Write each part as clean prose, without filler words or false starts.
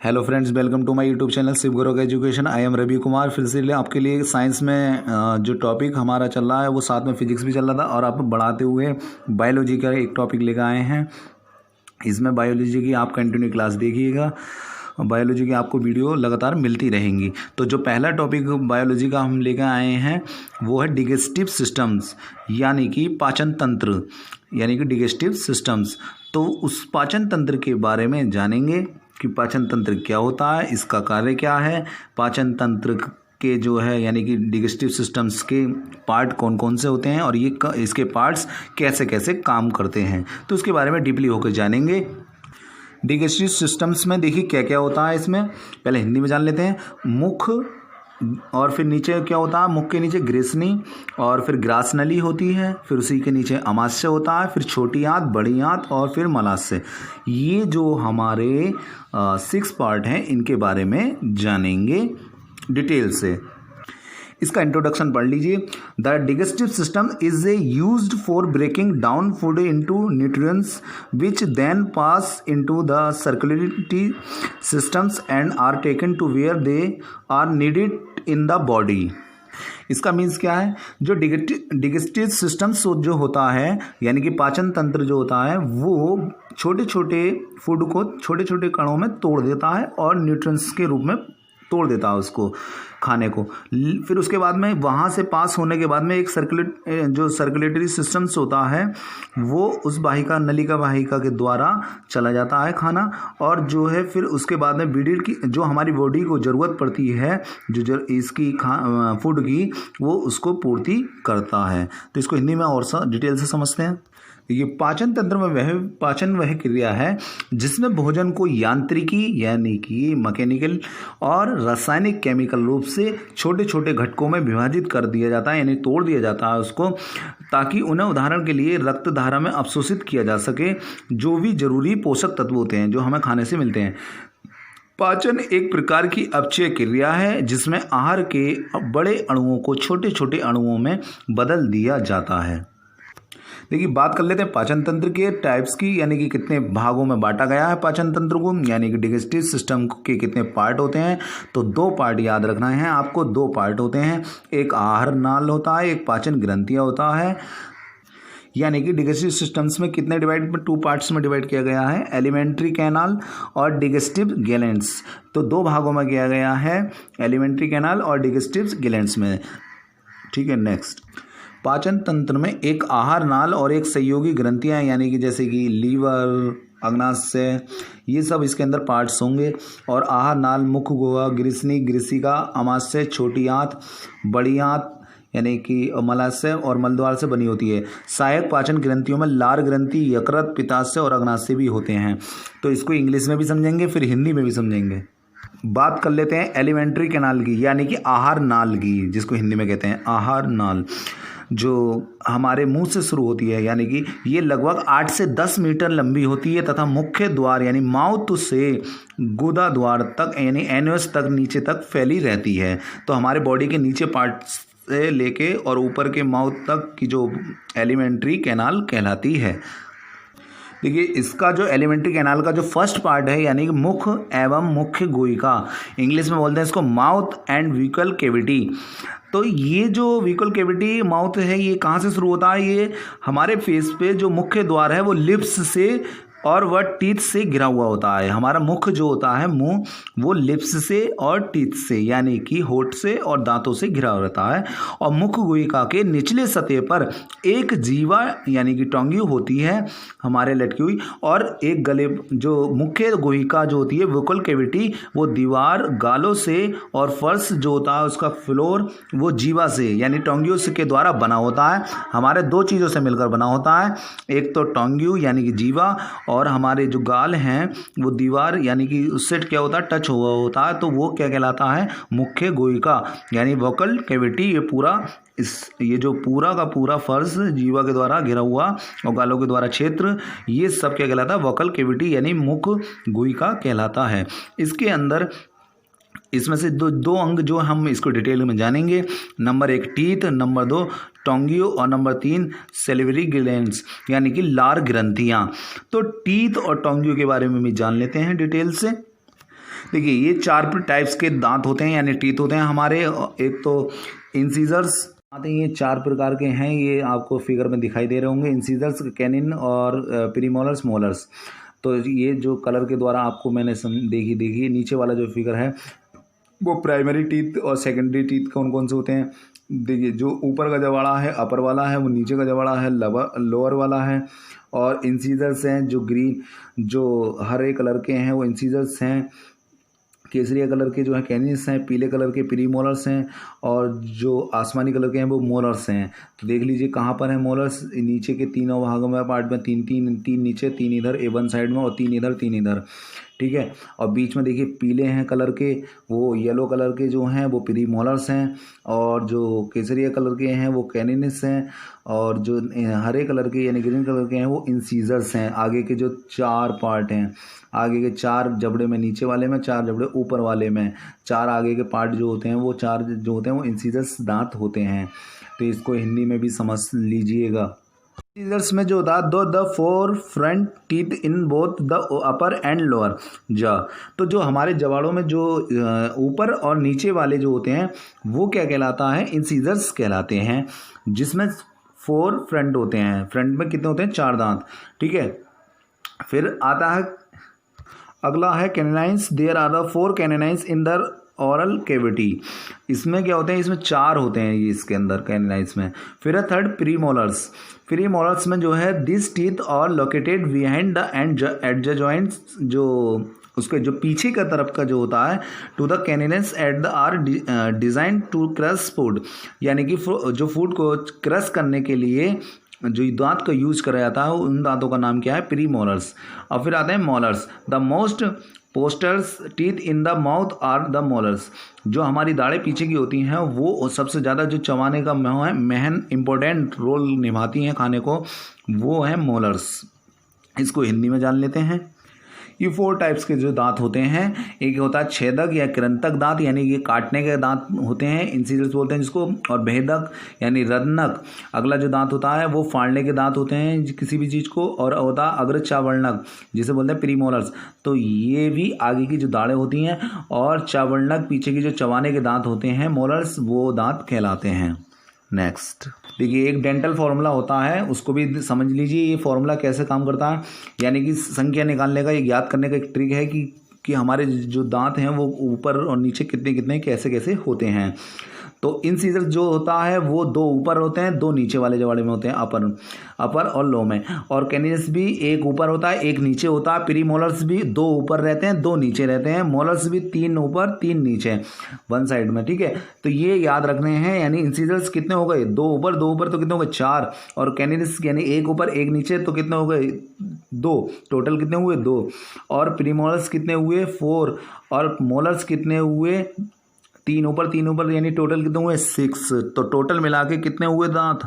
Hello friends, welcome to my YouTube channel Shiv Guru education. I am Ravi Kumar. फिर से आपके लिए साइंस में जो टॉपिक हमारा चल रहा है वो साथ में फिजिक्स भी चल रहा था और आप बढ़ाते हुए बायोलॉजी का एक टॉपिक लेकर आए हैं। इसमें बायोलॉजी की आप कंटिन्यू क्लास देखिएगा। बायोलॉजी की आपको वीडियो लगातार मिलती रहेंगी। तो जो पहला टॉपिक बायोलॉजी का हम लेकर आए हैं वो है डिgestive सिस्टम्स, यानी कि पाचन तंत्र, यानी कि डिgestive सिस्टम्स। तो उस पाचन तंत्र के बारे में जानेंगे कि पाचन तंत्र क्या होता है, इसका कार्य क्या है, पाचन तंत्र के जो है यानी कि डिgestive सिस्टम्स के पार्ट कौन कौन से होते हैं और ये इसके पार्ट्स कैसे कैसे काम करते हैं, तो उसके बारे में डीपली होकर जानेंगे। डिgestive सिस्टम्स में देखिए क्या क्या होता है। इसमें पहले हिंदी में जान लेते हैं। मुख और फिर नीचे क्या होता है, मुख के नीचे ग्रेसनी और फिर ग्रास नली होती है, फिर उसी के नीचे अमाशय होता है, फिर छोटी आंत, बड़ी आंत और फिर मलाशय। ये जो हमारे 6 पार्ट हैं इनके बारे में जानेंगे डिटेल से। इसका इंट्रोडक्शन पढ़ लीजिए। The digestive system is a used for breaking down food into nutrients which then pass into the circulatory systems and are taken to where they are needed in the body. इसका means क्या है, जो डिgestive systems जो होता है यानी कि पाचन तंत्र जो होता है वो छोटे छोटे फूड को छोटे छोटे कणों में तोड़ देता है और न्यूट्रिएंट्स के रूप में तोड़ देता है उसको, खाने को। फिर उसके बाद में वहाँ से पास होने के बाद में एक सर्कुलेटरी सिस्टम्स होता है वो उस वाहिका, नलिका वाहिका के द्वारा चला जाता है खाना, और जो है फिर उसके बाद में बीडील की जो हमारी बॉडी को ज़रूरत पड़ती है जो इसकी फूड की, वो उसको पूर्ति करता है। तो इसको हिंदी में और डिटेल से समझते हैं। ये पाचन तंत्र में पाचन वह क्रिया है जिसमें भोजन को यांत्रिकी यानी कि मैकेनिकल और रासायनिक केमिकल रूप से छोटे छोटे घटकों में विभाजित कर दिया जाता है, यानी तोड़ दिया जाता है उसको, ताकि उन्हें उदाहरण के लिए रक्त धारा में अवशोषित किया जा सके जो भी जरूरी पोषक तत्व होते हैं जो हमें खाने से मिलते हैं। पाचन एक प्रकार की अपचय क्रिया है जिसमें आहार के बड़े अणुओं को छोटे छोटे अणुओं में बदल दिया जाता है। देखिए बात कर लेते हैं पाचन तंत्र के टाइप्स की, यानी कि कितने भागों में बांटा गया है पाचन तंत्र को, यानी कि डिgestive सिस्टम के कितने पार्ट होते हैं। तो 2 पार्ट याद रखना है आपको। 2 पार्ट होते हैं, एक आहार नाल होता है, एक पाचन ग्रंथियाँ होता है। यानी कि डिgestive सिस्टम्स में कितने 2 पार्ट्स में डिवाइड किया गया है, एलिमेंट्री कैनाल और डिgestive गैलेंड्स। तो 2 भागों में किया गया है, एलिमेंट्री कैनाल और डिgestive गैलेंड्स में। ठीक है, नेक्स्ट। पाचन तंत्र में एक आहार नाल और एक सहयोगी ग्रंथियां, यानी कि जैसे कि लीवर, अग्नाशय, ये सब इसके अंदर पार्ट्स होंगे। और आहार नाल मुख, गुहा, ग्रीसनी, ग्रीसिका, अमाशय, छोटी आंत, बड़ी आंत यानी कि मलाशय और मलद्वार से बनी होती है। सहायक पाचन ग्रंथियों में लार ग्रंथि, यकृत, पित्ताशय और अग्नाशय भी होते हैं। तो इसको इंग्लिश में भी समझेंगे फिर हिंदी में भी समझेंगे। बात कर लेते हैं एलिमेंट्री कैनाल की, यानी कि आहार नाल की, जिसको हिंदी में कहते हैं आहार नाल, जो हमारे मुंह से शुरू होती है, यानी कि ये लगभग 8 से 10 मीटर लंबी होती है तथा मुख्य द्वार यानी माउथ से गुदा द्वार तक यानी एनुस तक नीचे तक फैली रहती है। तो हमारे बॉडी के नीचे पार्ट से लेके और ऊपर के माउथ तक की जो एलिमेंट्री कैनाल कहलाती है। देखिए इसका जो एलिमेंट्री कैनाल का जो फर्स्ट पार्ट है यानी कि मुख एवं मुख्य गुहिका, इंग्लिश में बोलते हैं इसको माउथ एंड व्हीकल कैविटी। तो ये जो व्हीकल कैविटी माउथ है ये कहाँ से शुरू होता है, ये हमारे फेस पे जो मुख्य द्वार है वो लिप्स से और वह टीथ से घिरा हुआ होता है। हमारा मुख जो होता है मुंह, वो लिप्स से और टीथ से यानी कि होठ से और दांतों से घिरा रहता है। और मुख गुहिका के निचले सतह पर एक जीवा यानी कि टोंगी होती है हमारे लटकी हुई, और एक गले जो मुख्य गुहिका जो होती है वोकल कैविटी, वो दीवार, गालों से और फर्श जो होता है उसका फ्लोर वो जीवा से यानी टोंगियों के द्वारा बना होता है। हमारे 2 चीज़ों से मिलकर बना होता है, एक तो टोंगियो यानी कि जीवा और हमारे जो गाल हैं वो दीवार यानी कि उससे क्या होता है, टच हुआ होता है, तो वो क्या कहलाता है, मुख्य गुहिका यानी वोकल कैविटी। ये जो पूरा का पूरा फर्श जीवा के द्वारा घिरा हुआ और गालों के द्वारा क्षेत्र, ये सब क्या कहलाता है, वोकल कैविटी यानी मुख गुहिका कहलाता है। इसके अंदर इसमें से दो अंग जो हम इसको डिटेल में जानेंगे। नंबर 1 टीथ, नंबर 2 टोंगियो और नंबर 3 सेलिवरी ग्लैंड्स यानी कि लार ग्रंथियां। तो टीथ और टोंगियो के बारे में भी जान लेते हैं डिटेल से। देखिए ये 4 टाइप्स के दांत होते हैं यानी टीथ होते हैं हमारे। एक तो इंसीजर्स आते हैं, ये 4 प्रकार के हैं, ये आपको फिगर में दिखाई दे रहे होंगे। इंसीजर्स, कैनिन और प्रीमोलर्स, मोलर्स। तो ये जो कलर के द्वारा आपको मैंने देखिए नीचे वाला जो फिगर है वो प्राइमरी टीथ और सेकेंडरी टीथ कौन कौन से होते हैं। देखिए जो ऊपर का जबाड़ा है अपर वाला है, वो नीचे का जबाड़ा है लोअर वाला है। और इंसीजर्स हैं जो ग्रीन जो हरे कलर के हैं वो इंसीजर्स हैं। केसरिया कलर के जो है कैनिस हैं, पीले कलर के प्रीमोलर्स हैं, और जो आसमानी कलर के हैं वो मोलर्स हैं। तो देख लीजिए कहाँ पर है मोलर्स, नीचे के तीनों भागों में पार्ट में तीन नीचे, 3 इधर A1 साइड में और 3 इधर 3 इधर, ठीक है। और बीच में देखिए पीले हैं कलर के, वो येलो कलर के जो हैं वो प्रीमोलर्स हैं, और जो केसरिया कलर के हैं वो कैनिस हैं, और जो हरे कलर के यानी ग्रीन कलर के हैं वो इंसीजर्स हैं। आगे के जो 4 पार्ट हैं, आगे के 4 जबड़े में नीचे वाले में, 4 जबड़े ऊपर वाले में, 4 आगे के पार्ट जो होते हैं वो 4 जो होते हैं वो इंसीजर्स दांत होते हैं। तो इसको हिंदी में भी समझ लीजिएगा। इंसीजर्स में जो होता है the 4 front teeth in both the upper and lower जा। तो जो हमारे जबाड़ों में जो ऊपर और नीचे वाले जो होते हैं वो क्या कहलाता है, इंसीजर्स कहलाते हैं, जिसमें 4 फ्रंट होते हैं। फ्रंट में कितने होते हैं, 4 दांत, ठीक है। फिर आता है अगला है canines. There are the 4 canines in the oral cavity. इसमें क्या होते हैं, इसमें 4 होते हैं ये इसके अंदर कैनिनाइंस में। फिर है थर्ड प्रीमोलर्स। प्रीमोलर्स में जो है this teeth are located behind the end joints, जो उसके जो पीछे का तरफ का जो होता है two the canines at the are design to crush food, यानी कि जो फूड को क्रश करने के लिए जो दांत का यूज करा जाता है उन दांतों का नाम क्या है, प्रीमोलर्स। और फिर आते हैं molars. The most posterior teeth in the mouth are the molars. जो हमारी दाढ़ें पीछे की होती हैं वो सबसे ज़्यादा जो चबाने का महन इम्पोर्टेंट रोल निभाती हैं खाने को, वो है मोलर्स। इसको हिंदी में जान लेते हैं। ये 4 टाइप्स के जो दांत होते हैं, एक होता है छेदक या कृंतक दांत, यानी ये काटने के दांत होते हैं, इंसीजर्स बोलते हैं जिसको, और भेदक यानी रत्नक। अगला जो दांत होता है वो फाड़ने के दांत होते हैं किसी भी चीज़ को, और होता है अग्रचावर्णक जिसे बोलते हैं प्रीमोलर्स। तो ये भी आगे की जो दाढ़ें होती हैं, और चावर्णक पीछे की जो चबाने के दांत होते हैं मोलर्स, वो दांत कहलाते हैं। नेक्स्ट देखिए एक डेंटल फार्मूला होता है, उसको भी समझ लीजिए। ये फार्मूला कैसे काम करता है, यानी कि संख्या निकालने का, एक याद करने का एक ट्रिक है कि हमारे जो दांत हैं वो ऊपर और नीचे कितने कितने कैसे कैसे होते हैं। तो इंसीजर जो होता है वो 2 ऊपर होते हैं, 2 नीचे वाले जबाड़े में होते हैं, अपर और लो में। और कैनिनस भी एक ऊपर होता है, एक नीचे होता है। प्रीमोलर्स भी 2 ऊपर रहते हैं, 2 नीचे रहते हैं। मोलर्स भी 3 ऊपर 3 नीचे 1 साइड में, ठीक है। तो ये याद रखने हैं, यानी इंसीजर्स कितने हो गए, 2 ऊपर तो कितने हो गए 4, और कैनिनस यानी एक ऊपर एक नीचे तो कितने हो गए 2, टोटल कितने हुए 2। और प्रीमोलर्स कितने हुए 4, और मोलर्स कितने हुए 3 ऊपर यानी टोटल कितने हुए 6। तो टोटल मिला के कितने हुए दांत,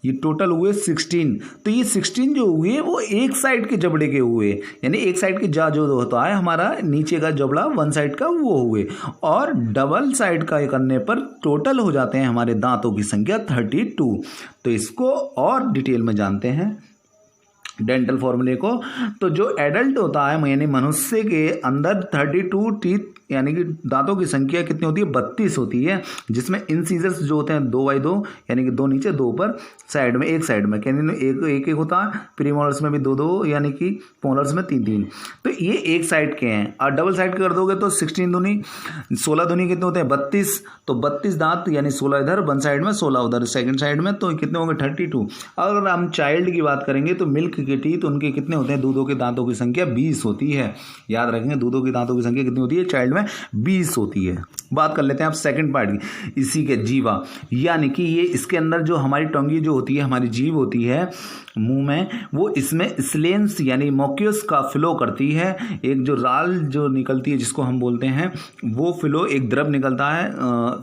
ये टोटल हुए 16। तो ये 16 जो हुए वो एक साइड के जबड़े के हुए, यानी एक साइड के जो होता है हमारा नीचे का जबड़ा 1 साइड का वो हुए, और डबल साइड का करने पर टोटल हो जाते हैं हमारे दांतों की संख्या 32। तो इसको और डिटेल में जानते हैं डेंटल फॉर्मूले को। तो जो एडल्ट होता है यानी मनुष्य के अंदर 32 टीथ यानी कि दांतों की संख्या कितनी होती है, 32 होती है, जिसमें इंसीजर्स जो होते हैं 2x2 यानी कि 2 नीचे 2 ऊपर साइड में, एक साइड में कैनिन एक होता है। प्रीमोलर्स में भी 2 यानी कि मोलर्स में 3। तो ये एक साइड के हैं, और डबल साइड कर दोगे तो 16 दूनी 16 दूनी कितने होते हैं 32। तो 32 दांत यानी 16 इधर 1 साइड में, 16 उधर सेकंड साइड में, तो कितने होंगे 32। अगर हम चाइल्ड की बात करेंगे तो मिल्क के टीथ उनके कितने होते हैं, दूधों के दांतों की संख्या 20 होती है। याद रखेंगे दूधों के दांतों की संख्या कितनी होती है चाइल्ड में, 20 होती है। बात कर लेते हैं आप सेकंड पार्ट की, इसी के जीवा, यानी कि ये इसके अंदर जो हमारी टंगी जो होती है, हमारी जीभ होती है मुंह में, वो इसमें स्लेंस यानी मोक्यूस का फ्लो करती है। एक जो राल जो निकलती है जिसको हम बोलते हैं, वो फ्लो एक द्रव निकलता है,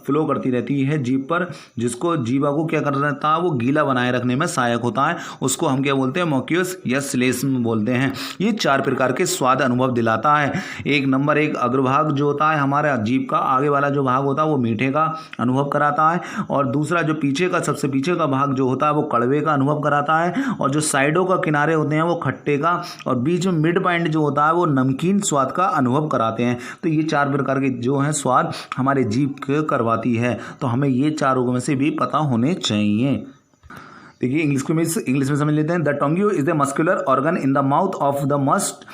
फ्लो करती रहती है जीभ पर, जिसको जीवा को क्या कर रहता है, वो गीला बनाए रखने में सहायक होता है। उसको हम क्या बोलते हैं, मोक्यूस या स्लेस्म बोलते हैं। ये 4 प्रकार के स्वाद अनुभव दिलाता है। 1 नंबर 1 अग्रभाग जो होता है हमारा जीभ का आगे वाला जो भाग होता है वो मीठे का अनुभव कराता है, और दूसरा जो पीछे का सबसे पीछे का भाग जो होता है वो कड़वे का अनुभव कराता है, और जो साइडों का किनारे होते हैं वो खट्टे का, और बीच में मिड पॉइंट जो होता है वो नमकीन स्वाद का अनुभव कराते हैं। तो ये 4 प्रकार के जो हैं स्वाद हमारे जीभ को करवाती है। तो हमें ये चारों में से भी पता होने चाहिए। देखिए इंग्लिश में समझ लेते हैं। The tongue is the muscular organ in the mouth of the must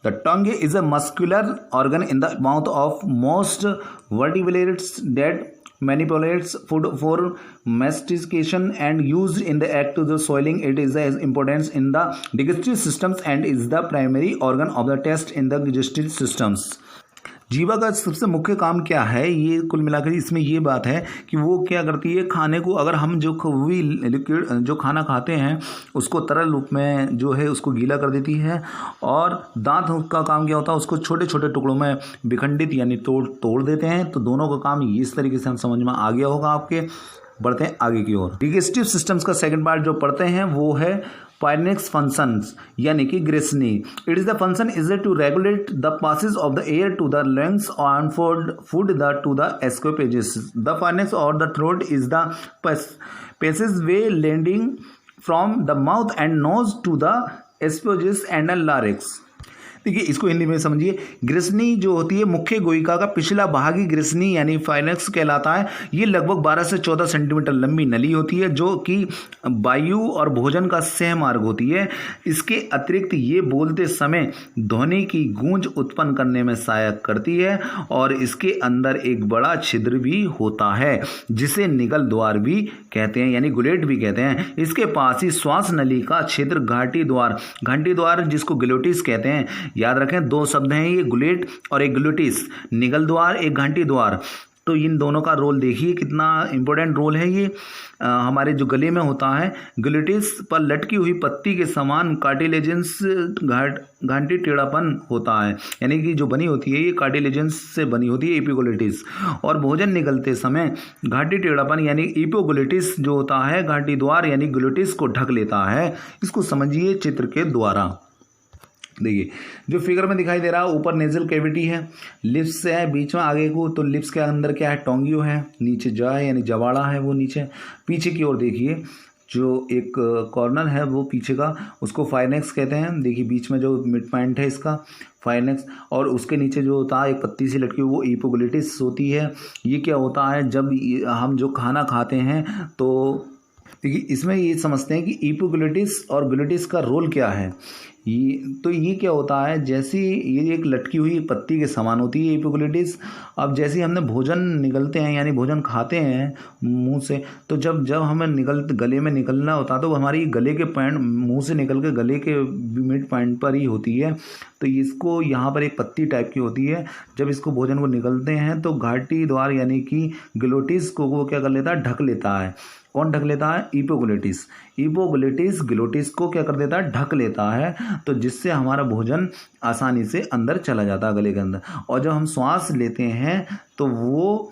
The tongue is a muscular organ in the mouth of most vertebrates that manipulates food for mastication and used in the act of the swallowing. It is as important in the digestive systems and is the primary organ of the taste in the digestive systems. जीवा का सबसे मुख्य काम क्या है, ये कुल मिलाकर इसमें ये बात है कि वो क्या करती है, खाने को अगर हम जो भी लिक्विड जो खाना खाते हैं उसको तरल रूप में जो है उसको गीला कर देती है, और दांत का काम क्या होता है, उसको छोटे छोटे टुकड़ों में विखंडित यानी तोड़ देते हैं। तो दोनों का काम इस तरीके से हम समझ में आ गया होगा आपके। बढ़ते हैं आगे की ओर। डिgestive सिस्टम्स का सेकंड पार्ट जो पढ़ते हैं वो है फाइनेक्स फंक्शंस यानी कि ग्रेसनी। It is the function is to regulate the passage of the air to the lungs and food to the esophagus. The pharynx और the throat is the passageway leading from the mouth and nose to the esophagus and the larynx. देखिए इसको हिंदी में समझिए। ग्रेसनी जो होती है मुख्य गोइका का पिछला भागी ग्रेसनी यानी फाइनेक्स कहलाता है। ये लगभग 12 से 14 सेंटीमीटर लंबी नली होती है जो कि वायु और भोजन का सह मार्ग होती है। इसके अतिरिक्त ये बोलते समय ध्वनि की गूंज उत्पन्न करने में सहायक करती है, और इसके अंदर एक बड़ा छिद्र भी होता है जिसे निगल द्वार भी कहते हैं यानी गुलेट भी कहते हैं। इसके पास ही श्वास नली का छिद्र घंटी द्वार जिसको ग्लोटिस कहते हैं। याद रखें 2 शब्द हैं ये, गुलेट और एक ग्लोटिस। निगल द्वार एक घंटी द्वार। तो इन दोनों का रोल देखिए कितना इंपॉर्टेंट रोल है ये हमारे जो गले में होता है। ग्लोटिस पर लटकी हुई पत्ती के समान कार्टिलेजेंस घंटी टेढ़ापन होता है, यानी कि जो बनी होती है ये कार्टिलेजेंस से बनी होती है एपिग्लोटिस। और भोजन निगलते समय घाटी टेढ़ापन यानी एपिग्लोटिस जो होता है घाटी द्वार यानी ग्लोटिस को ढक लेता है। इसको समझिए चित्र के द्वारा। देखिए जो फिगर में दिखाई दे रहा है ऊपर नेजल कैविटी है, लिप्स है बीच में आगे को, तो लिप्स के अंदर क्या है, टोंगियो है, नीचे जा है यानी जवाड़ा है वो नीचे। पीछे की ओर देखिए जो एक कॉर्नर है वो पीछे का उसको फाइनेक्स कहते हैं। देखिए बीच में जो मिड पॉइंट है इसका फाइनेक्स, और उसके नीचे जो होता है एक पत्ती सी लटकी वो एपिग्लोटिस होती है। ये क्या होता है जब हम जो खाना खाते हैं तो देखिए इसमें ये समझते हैं कि एपिग्लोटिस और ग्लोटिस का रोल क्या है। ये क्या होता है, जैसे ये एक लटकी हुई पत्ती के समान होती है एपिग्लोटिस। अब जैसे ही हमने भोजन निगलते हैं यानी भोजन खाते हैं मुंह से, तो जब हमें गले में निकलना होता है तो हमारी गले के पॉइंट मुंह से निकल के गले के मिड पॉइंट पर ही होती है। तो इसको यहाँ पर एक पत्ती टाइप की होती है। जब इसको भोजन को निकलते हैं तो घाटी द्वार यानी कि ग्लोटिस को वो क्या कर लेता है, ढक लेता है। कौन ढक लेता है, एपिग्लोटिस ग्लोटिस को क्या कर देता है, ढक लेता है। तो जिससे हमारा भोजन आसानी से अंदर चला जाता है गले के अंदर। और जब हम श्वास लेते हैं तो वो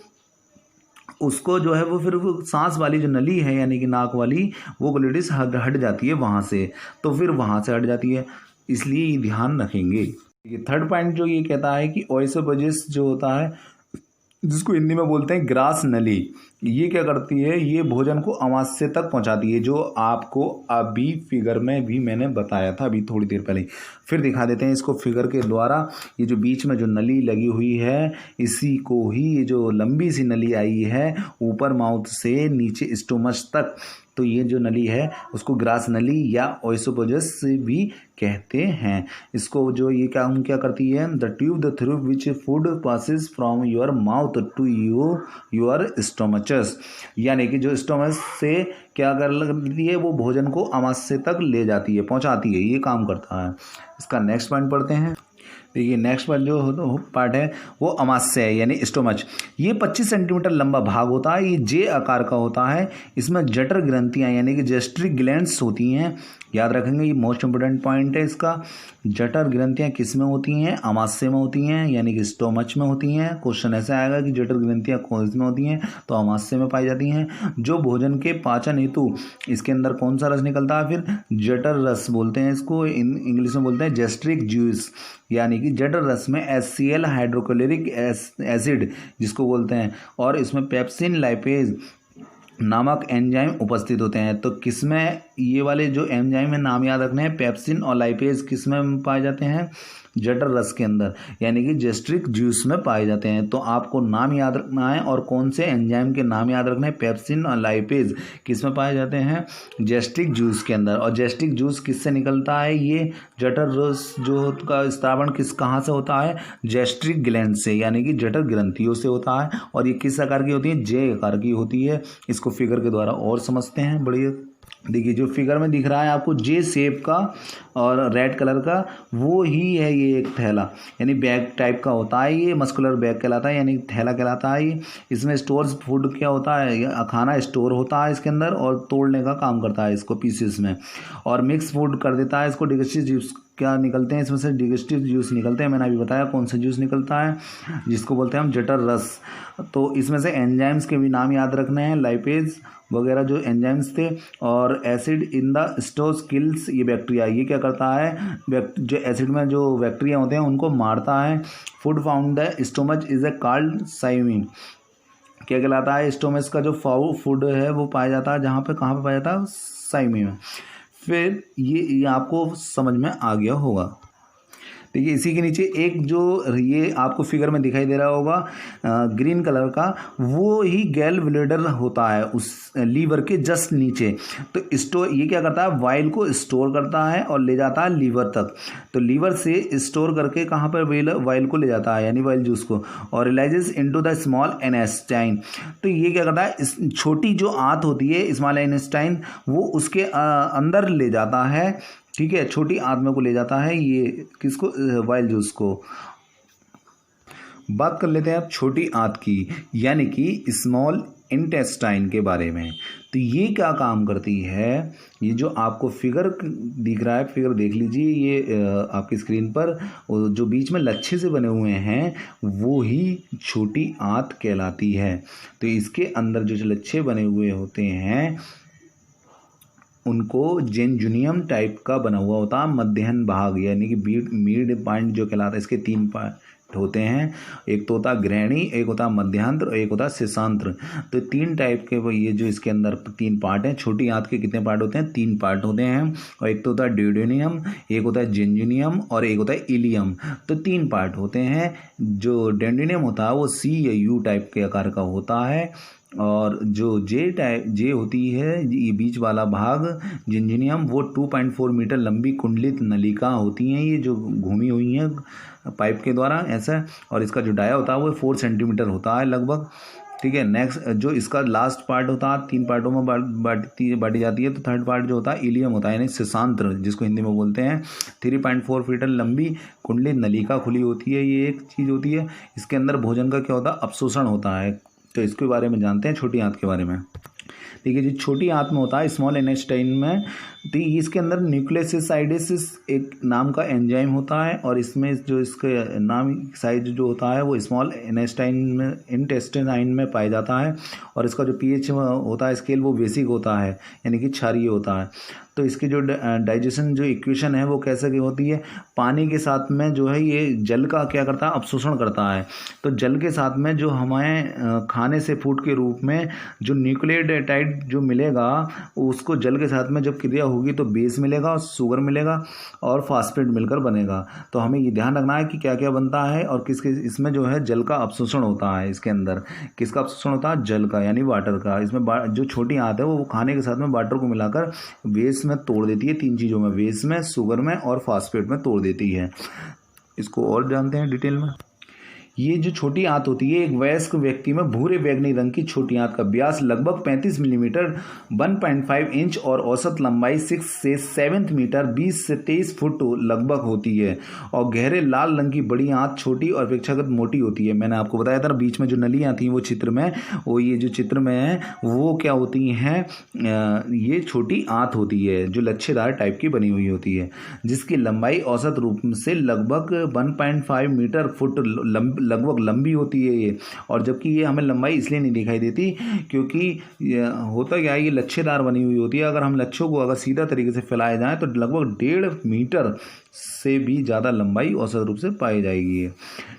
उसको जो है वो फिर वो सांस वाली जो नली है यानी कि नाक वाली वो ग्लोटिस हट जाती है वहाँ से, तो फिर वहाँ से हट जाती है, इसलिए ध्यान रखेंगे। ये थर्ड पॉइंट जो ये कहता है कि ओएसोफेगस जो होता है जिसको हिंदी में बोलते हैं ग्रास नली, ये क्या करती है, ये भोजन को अमाशय तक पहुंचाती है, जो आपको अभी फिगर में भी मैंने बताया था अभी थोड़ी देर पहले। फिर दिखा देते हैं इसको फिगर के द्वारा। ये जो बीच में जो नली लगी हुई है इसी को ही ये जो लंबी सी नली आई है ऊपर माउथ से नीचे स्टोमच तक, तो ये जो नली है उसको ग्रास नली या ओएसोफेगस भी कहते हैं। इसको जो ये क्या करती है, the tube the through which food passes from your mouth to your stomachs, यानी कि जो स्टोमच से क्या करती है वो भोजन को अमाशय तक ले जाती है, पहुंचाती है, ये काम करता है। इसका नेक्स्ट पॉइंट पढ़ते हैं। देखिए नेक्स्ट पार्ट जो पार्ट है वो अमाशय है यानी स्टोमच। ये 25 सेंटीमीटर लंबा भाग होता है, ये जे आकार का होता है। इसमें जठर ग्रंथियाँ यानी कि गैस्ट्रिक ग्लैंड्स होती हैं। याद रखेंगे ये मोस्ट इंपोर्टेंट पॉइंट है इसका। जठर ग्रंथियाँ किस में होती हैं, अमाशय में होती हैं यानी कि स्टोमच में होती हैं। क्वेश्चन ऐसे आएगा कि जठर ग्रंथियाँ कौन में होती हैं, तो अमाशय में पाई जाती हैं। जो भोजन के पाचन हेतु इसके अंदर कौन सा रस निकलता है, फिर जठर रस बोलते हैं इसको, इंग्लिश में बोलते हैं गैस्ट्रिक जूस, यानी यानी कि जठर रस में HCl हाइड्रोक्लोरिक एसिड जिसको बोलते हैं, और इसमें पेप्सिन लाइपेज नामक एंजाइम उपस्थित होते हैं। तो किसमें ये वाले जो एंजाइम है नाम याद रखने हैं, पेप्सिन और लाइपेज किसमें पाए जाते हैं, जठर रस के अंदर, यानी कि गैस्ट्रिक जूस में पाए जाते हैं। तो आपको नाम याद रखना है और कौन से एंजाइम के नाम याद रखने हैं, पेप्सिन और लाइपेज किस में पाए जाते हैं, गैस्ट्रिक जूस के अंदर। और गैस्ट्रिक जूस किससे निकलता है, ये जठर रस जो का स्त्रावण कहाँ से होता है, गैस्ट्रिक ग्लैंड से, यानी कि जठर ग्रंथियों से होता है। और ये किस आकार की होती है, जे आकार की होती है। इसको फिगर के द्वारा और समझते हैं। बढ़िया देखिए, जो फिगर में दिख रहा है आपको जे शेप का और रेड कलर का, वो ही है ये एक थैला, यानी बैग टाइप का होता है। ये मस्कुलर बैग कहलाता है, यानी थैला कहलाता है ये। इसमें स्टोर्स फूड क्या होता है, खाना स्टोर होता है इसके अंदर और तोड़ने का काम करता है इसको पीसेस में, और मिक्स फूड कर देता है इसको। डिgestive जूस क्या निकलते हैं इसमें से, डिgestive जूस निकलते हैं। मैंने अभी बताया कौन सा जूस निकलता है, जिसको बोलते हैं हम जठर रस। तो इसमें से एंजाइम्स के भी नाम याद रखने हैं, लाइपेज वगैरह जो एंजाइम्स थे, और एसिड इन द स्टोस किल्स, ये बैक्टीरिया, ये क्या करता है, जो एसिड में जो बैक्टीरिया होते हैं उनको मारता है। Food found the stomach is a called chyme, क्या कहलाता है, स्टोमच का जो फूड है वो पाया जाता है जहाँ पे, कहाँ पे पाया जाता है, साइमी में। फिर ये आपको समझ में आ गया होगा। देखिए इसी के नीचे एक जो ये आपको फिगर में दिखाई दे रहा होगा ग्रीन कलर का, वो ही गैल ब्लैडर होता है उस लीवर के जस्ट नीचे। तो ये क्या करता है, वाइल को स्टोर करता है और ले जाता है लीवर तक। तो लीवर से स्टोर करके कहाँ पर वाइल को ले जाता है, यानी वाइल जूस को, और रिलाइजेस इनटू द स्मॉल इनेस्टाइन। तो ये क्या करता है, इस छोटी जो आंत होती है स्मॉल इनेस्टाइन, वो उसके अंदर ले जाता है, ठीक है, छोटी आंत को ले जाता है ये किसको, वाइल जूस को। बात कर लेते हैं अब छोटी आंत की, यानी कि स्मॉल इंटेस्टाइन के बारे में। तो ये क्या काम करती है, ये जो आपको फिगर दिख रहा है, फिगर देख लीजिए, ये आपकी स्क्रीन पर जो बीच में लच्छे से बने हुए हैं वो ही छोटी आंत कहलाती है। तो इसके अंदर जो लच्छे बने हुए होते हैं उनको जेंजुनियम टाइप का बना हुआ होता है मध्याह्न भाग, यानी कि मिड पॉइंट जो कहलाता है। इसके 3 पार्ट होते हैं, एक तो होता है ग्रहणी, एक होता है मध्यांत्र और एक होता है शेषांत्र। तो 3 टाइप के ये जो इसके अंदर 3 पार्ट हैं। छोटी आंत के कितने पार्ट होते हैं, 3 पार्ट होते हैं, और एक तो होता है ड्यूडेनियम, एक होता है जेंजुनियम और एक होता है इलियम। तो 3 पार्ट होते हैं। जो डेंडिनियम होता है वो C या U टाइप के आकार का होता है, और जो जे होती है, ये बीच वाला भाग जिंजिनियम, वो 2.4 मीटर लंबी कुंडलित नलिका होती हैं, ये जो घूमी हुई हैं पाइप के द्वारा ऐसा। और इसका जो डाया होता है वो 4 सेंटीमीटर होता है लगभग, ठीक है। नेक्स्ट जो इसका लास्ट पार्ट होता है 3 पार्टों में बांटी जाती है। तो थर्ड पार्ट जो होता है इलियम होता है, यानी शेषांत्र जिसको हिंदी में बोलते हैं। 3.4 मीटर लंबी कुंडलित नलिका खुली होती है, ये एक चीज़ होती है। इसके अंदर भोजन का क्या होता है, अपशोषण होता है। तो इसके बारे में जानते हैं, छोटी आंत के बारे में। देखिए जो छोटी आंत में होता है स्मॉल इनेस्टाइन में, तो इसके अंदर न्यूक्लियोसाइडेसिस एक नाम का एंजाइम होता है, और इसमें जो इसके नाम साइज जो होता है वो स्मॉल इंटेस्टाइन में पाया जाता है। और इसका जो pH होता है स्केल वो बेसिक होता है, यानी कि क्षारीय होता है। तो इसकी जो डाइजेशन जो इक्वेशन है वो कैसे की होती है, पानी के साथ में जो है ये जल का क्या करता है, अपशोषण करता है। तो जल के साथ में जो हमें खाने से फूड के रूप में जो न्यूक्लियोटाइड जो मिलेगा, उसको जल के साथ में जब क्रिया होगी तो बेस मिलेगा और शुगर मिलेगा और फास्फेट मिलकर बनेगा। तो हमें ये ध्यान रखना है कि क्या क्या बनता है और किसके, इसमें जो है जल का अपशोषण होता है। इसके अंदर किसका अपशोषण होता है, जल का, यानी वाटर का। इसमें जो छोटी आंत है वो खाने के साथ में वाटर को मिलाकर बेस में तोड़ देती है, 3 चीज़ों में, बेस में, शुगर में और फास्फेट में तोड़ देती है। इसको और जानते हैं डिटेल में। ये जो छोटी आंत होती है, एक वयस्क व्यक्ति में भूरे बैंगनी रंग की छोटी आंत का व्यास लगभग 35 मिलीमीटर 1.5 इंच और औसत लंबाई 6 से 7 मीटर 20 से 23 फुट लगभग होती है। और गहरे लाल रंग की बड़ी आंत छोटी और अपेक्षाकृत मोटी होती है। मैंने आपको बताया था बीच में जो नलियाँ थी वो चित्र में, वो ये जो चित्र में है वो क्या होती हैं, ये छोटी आंत होती है जो लच्छेदार टाइप की बनी हुई होती है, जिसकी लंबाई औसत रूप से लगभग 1.5 मीटर फुट लगभग लंबी होती है ये, और जबकि ये हमें लंबाई इसलिए नहीं दिखाई देती क्योंकि होता क्या है, ये लच्छेदार बनी हुई होती है। अगर हम लच्छों को अगर सीधा तरीके से फैलाए जाएँ तो लगभग 1.5 मीटर से भी ज़्यादा लंबाई औसत रूप से पाई जाएगी ये।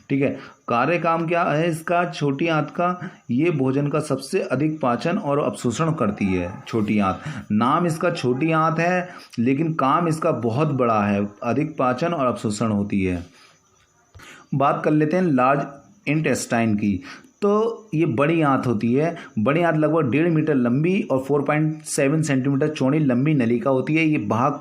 ठीक है, कार्य काम क्या है इसका? छोटी आंत का ये भोजन का सबसे अधिक पाचन और अवशोषण करती है छोटी आंत। नाम इसका छोटी आंत है लेकिन काम इसका बहुत बड़ा है, अधिक पाचन और अवशोषण होती है। बात कर लेते हैं लार्ज इंटेस्टाइन की। तो ये बड़ी आंत होती है। बड़ी आंत लगभग 1.5 मीटर लंबी और 4.7 सेंटीमीटर चौड़ी लंबी नलिका होती है। ये इस भाग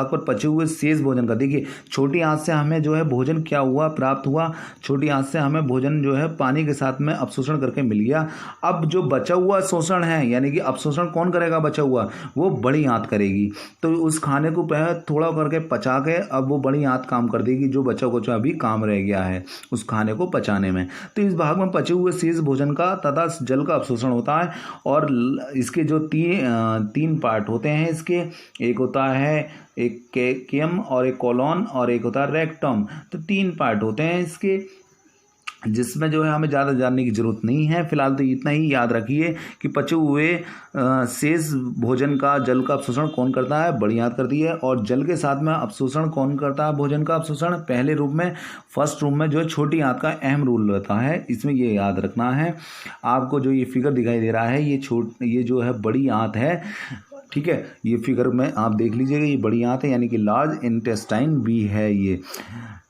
पर पचे हुए शेष भोजन का, देखिए छोटी आंत से हमें जो है भोजन क्या हुआ, प्राप्त हुआ। छोटी आंत से हमें भोजन जो है पानी के साथ में अवशोषण करके मिल गया। अब जो बचा हुआ शोषण है, यानी कि अवशोषण कौन करेगा? बचा हुआ वो बड़ी आंत करेगी। तो उस खाने को पहले थोड़ा करके पचा के अब वो बड़ी आंत काम कर देगी, जो बचा कुछ अभी काम रह गया है उस खाने को पचाने में। तो इस भाग में बचे हुए शेष भोजन का तथा जल का अवशोषण होता है। और इसके जो तीन पार्ट होते हैं इसके, एक होता है एक केम और एक कोलोन और एक होता है रेक्टम। तो 3 पार्ट होते हैं इसके, जिसमें जो है हमें ज़्यादा जानने की ज़रूरत नहीं है। फिलहाल तो इतना ही याद रखिए कि पचे हुए शेष भोजन का जल का अवशोषण कौन करता है? बड़ी आंत करती है। और जल के साथ में अवशोषण कौन करता है? भोजन का अवशोषण पहले रूप में, फर्स्ट रूप में जो है छोटी आंत का अहम रोल रहता है। इसमें ये याद रखना है। आपको जो ये फिगर दिखाई दे रहा है ये जो है बड़ी आंत है। ठीक है, ये फिगर में आप देख लीजिएगा, ये बड़ी आंत है यानी कि लार्ज इंटेस्टाइन भी है ये।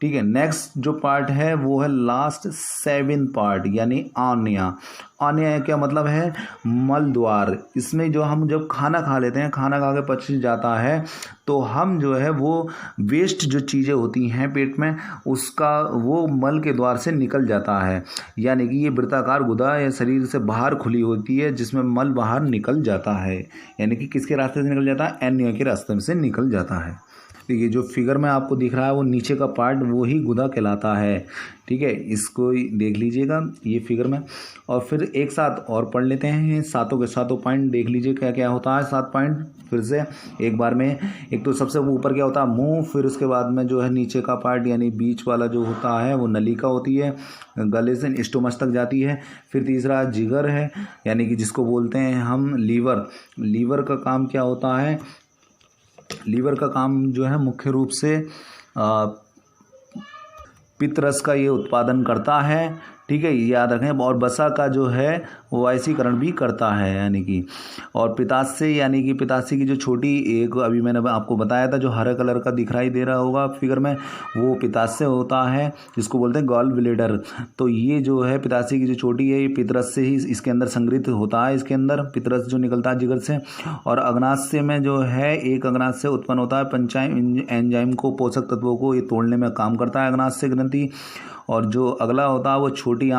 ठीक है, नेक्स्ट जो पार्ट है वो है लास्ट 7 पार्ट यानी आन्या। आन्या क्या मतलब है? मल द्वार। इसमें जो हम जब खाना खा लेते हैं, खाना खा के पच जाता है, तो हम जो है वो वेस्ट जो चीज़ें होती हैं पेट में, उसका वो मल के द्वार से निकल जाता है। यानी कि ये वृत्ताकार गुदा या शरीर से बाहर खुली होती है जिसमें मल बाहर निकल जाता है। यानी कि किसके रास्ते से निकल जाता है? एन्य के रास्ते से निकल जाता है। देखिए जो फिगर में आपको दिख रहा है वो नीचे का पार्ट वो ही गुदा कहलाता है। ठीक है, इसको देख लीजिएगा ये फिगर में। और फिर एक साथ और पढ़ लेते हैं, सातों के सातों पॉइंट देख लीजिए क्या क्या होता है। 7 पॉइंट फिर से एक बार में। एक तो सबसे ऊपर क्या होता है? मुंह। फिर उसके बाद में जो है नीचे का पार्ट यानी बीच वाला जो होता है वो नलिका होती है, गले से स्टोमच तक जाती है। फिर तीसरा जिगर है, यानी कि जिसको बोलते हैं हम लीवर। लीवर का काम क्या होता है? लीवर का काम जो है मुख्य रूप से पित्त रस का ये उत्पादन करता है। ठीक है, ये याद रखें। और वसा का जो है वो वायसीकरण भी करता है, यानी कि। और पित्ताशय, यानी कि पित्ताशय की जो छोटी एक अभी मैंने आपको बताया था जो हरे कलर का दिखाई दे रहा होगा फिगर में, वो पित्ताशय होता है जिसको बोलते हैं गॉल ब्लेडर। तो ये जो है पित्ताशय की जो छोटी है ये पित्तरस से ही इसके अंदर संग्रहित होता है। इसके अंदर पित्तरस जो निकलता है जिगर से। और अग्नाशय में जो है एक अग्नाशय उत्पन्न होता है, पंचाइम एंजाइम को, पोषक तत्वों को ये तोड़ने में काम करता है अग्नाशय ग्रंथि। और जो अगला होता है वो छोटी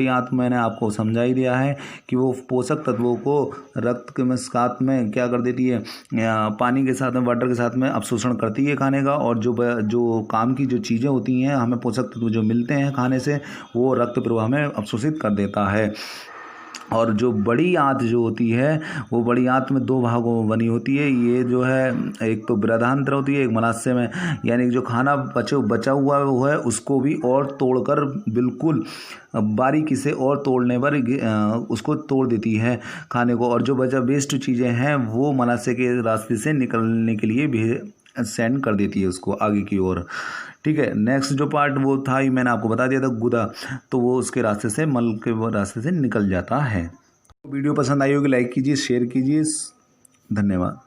आंत मैंने आपको समझा ही दिया है कि वो पोषक तत्वों को रक्त के साथ में क्या कर देती है, पानी के साथ में, वाटर के साथ में अवशोषण करती है खाने का। और जो काम की जो चीज़ें होती हैं, हमें पोषक तत्व जो मिलते हैं खाने से, वो रक्त प्रवाह में अवशोषित कर देता है। और जो बड़ी आंत जो होती है वो बड़ी आंत में 2 भागों में बनी होती है। ये जो है एक तो बृहदान्त्र होती है, एक मलाशय में, यानी कि जो खाना बचा हुआ वो है उसको भी और तोड़कर बिल्कुल बारीकी से और तोड़ने पर उसको तोड़ देती है खाने को। और जो बचा वेस्ट चीज़ें हैं वो मलाशय के रास्ते से निकलने के लिए भी सेंड कर देती है उसको आगे की ओर। ठीक है, नेक्स्ट जो पार्ट वो था ही मैंने आपको बता दिया था गुदा, तो वो उसके रास्ते से, मल के रास्ते से निकल जाता है। वीडियो पसंद आई होगी लाइक कीजिए, शेयर कीजिए। धन्यवाद।